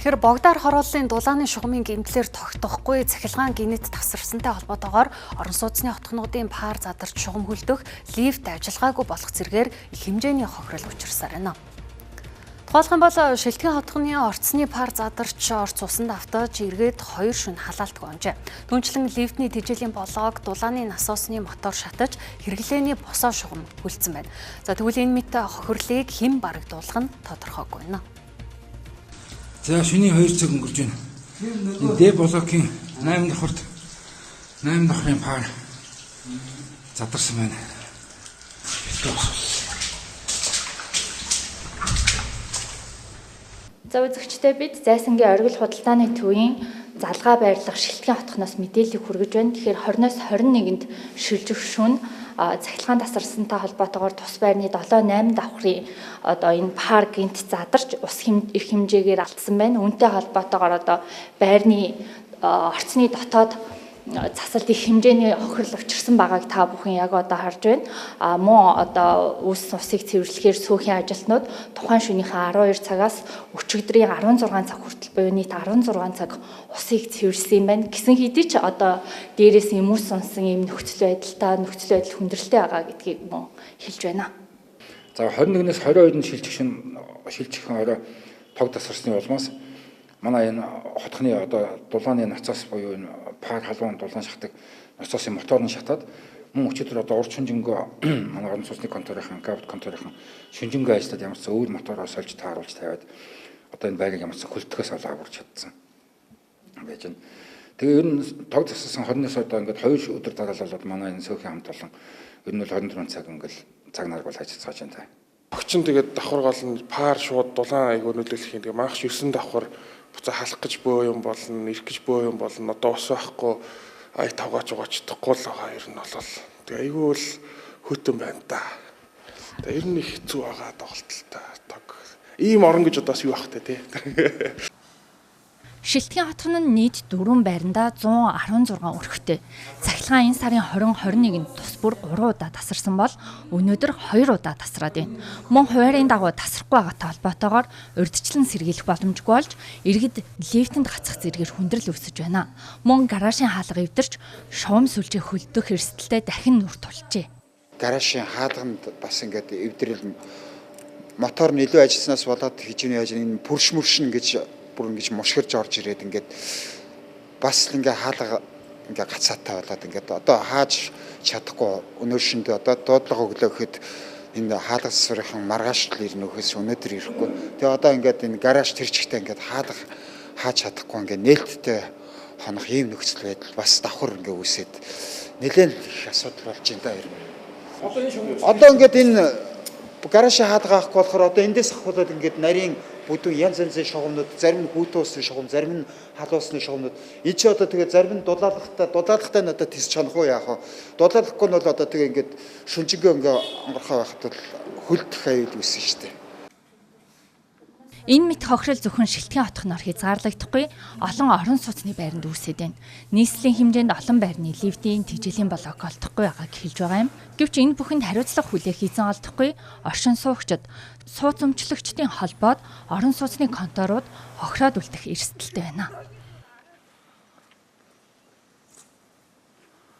Тэгэхээр богдаар хорооллын дулааны шугамын гэмтлэр тогтохгүй цахилгаан гинэт тасарсантай холбоотойгоор орон сууцны хотгонуудын пар задарч шугам хөлдөх лифт ажиллагаагүй болох зэргээр их хэмжээний хохирол учирсаар байна. Тухайлх юм бол шилтгэн хотгоны орцны пар задарч орц усанд автаж эргээд 2 шөнө халаалтгүй онжээ. Түүнчлэн лифтний тэжээлийн болоог дулааны насосны мотор шатаж хэрэглээний босоо шугам хүлцэн байна. За тэгвэл энэ мэт хохирлыг хэн барагдуулах нь тодорхойгүй байна. За шөнийн 2 цаг өнгөрж байна. Энэ Д блокийн 8 давхрын пар задарсан байна. За үзэгчдээ бид Зайсангийн оргил худалдааны төвийн залгаа байрлах шилтгэн хотхоноос мэдээлэл хүргэж байна. Тэгэхээр 20-оос 21-нд шилжих шөнө цахилгаан тасарсантай холбоотойгоор тус байрны 7-8 давхрын энэ пар гинт задарч ус их хэмжээгээр алдсан байна. Үүнтэй холбоотойгоор байрны орцны дотоод засалт их хэмжээний хохирол учирсан байгааг та бүхэн яг харж байна. Мөн үс усыг цэвэрлэхээр сүүхийн ажилтнууд тухайн шөнийхээ 12 цагаас өчигдрийн 16 цаг хүртэл буюу нийт 16 цаг усыг цэвэрлсэн юм байна. Гэсэн хэдий ч дээрээс эмүүс сонсон юм нөхцөл байдал хүндрэлтэй байгаа гэдгийг мөн хэлж байна. За 21-ээс 22-нд шилжихэн орой тог тасарсны улмаас манай энэ хотхны дулааны насоос буюу энэ пар халуун дулаан шахдаг насосын моторын шатаад мөн өчигдөр урд шүнжэнгөө манай орон сууцны конторын гавд конторын шүнжэнгөө ажиллаад ямар ч өөр мотороо сольж тааруулж тавиад энэ байгааг ямар ч хөлтгөөс аварч чадсан байж байна. Тэгээ ер нь тог зассан 20-оос ингээд 2 өдөр дараалал манай энэ сөөхийн хамт олон ер нь бол 24 цаг ингээл цаг нар бол ажиллаж байгаа юм. Огчин тэгээд давхар гол нь пар шууд дулаан айгуу нөлөөлөх юм. Тэгээ маахш 9 давхар буцаа халах гэж бөө юм болно, ирэх гэж бөө юм болно. Одоо ус байхгүй ай тавгаач угаачдахгүй л байгаа ер нь бол. Тэгээ айгүй л хөтөн байна да. Тэгээ ер нь их хэцүү байгаа тоглолттой тог. Ийм орон гэж одоос юу ах те. Шилтгэн хотхон нь нийт 4 байранда 116 өрхтэй. Цахилгаан энэ сарын 20-21-нд тус бүр 3 удаа тасарсан бол өнөөдөр 2 удаа тасраад байна. Мөн хуваарийн дагуу тасрахгүй байгаатай холбоотойгоор урьдчилан сэргийлэх боломжгүй болж иргэд лифтэнд гацах зэргээр хүндрэл үүсэж байна. Мөн гаражийн хаалга эвдэрч шугам сүлжээ хөлдөх эрсдэлтэй дахин нүр тулжээ. Гаражийн хаалганд бас ингээд эвдрэл мотор нь илүү ажилласнаас болоод хижээний энэ пүрш мөршин гэж ингэж мушгирж орж ирээд ингээд бас ингээ хаалга ингээ гацаатай болоод ингээд хааж чадахгүй өнөөшөндөө дуудлага өглөө гэхэд энэ хаалга засварын маргааш л ирнөхөөс өнөөдөр ирэхгүй. Тэгээ ингээд энэ гараж тэрчгтэй ингээд хаалга хааж чадахгүй ингээ нээлттэй хонох ийм нөхцөл байдал бас давхар ингээ үүсээд нэлээд их асуудал болж байна да ер нь. Одоо ингээд энэ гаражийн хаалга авахгүй болохоор эндээс ахвал ингээд нарийн бүдүүн янз янзын шугамнууд, зарим нь хүүтэн усны шугам, зарим нь хал усны шугамнууд. Энэ ч тэгээ зарим нь дулаалгатай надад тис чанах уу яах вэ? Дулаалгахгүй нь бол тэгээ ингээд шүнжэнгөө ингээ онгорхоо байхад бол хөлдөх аюул үүсэн шүү дээ. Энэ мэт хохирол зөвхөн шилтгэн хотхоноор хязгаарлагдахгүй олон орон сууцны байранд үүсээд байна. Нийслэлийн хэмжээнд олон байрны лифтийн тэжээлийн блок олдохгүй байгааг хэлж байгаа юм. Гэвч энэ бүхэнд хариуцлага хүлээх эзэн олдохгүй оршин суугчид, сууц өмчлөгчдийн холбоод орон сууцны конторууд хохироод үлдэх эрсдэлтэй байна.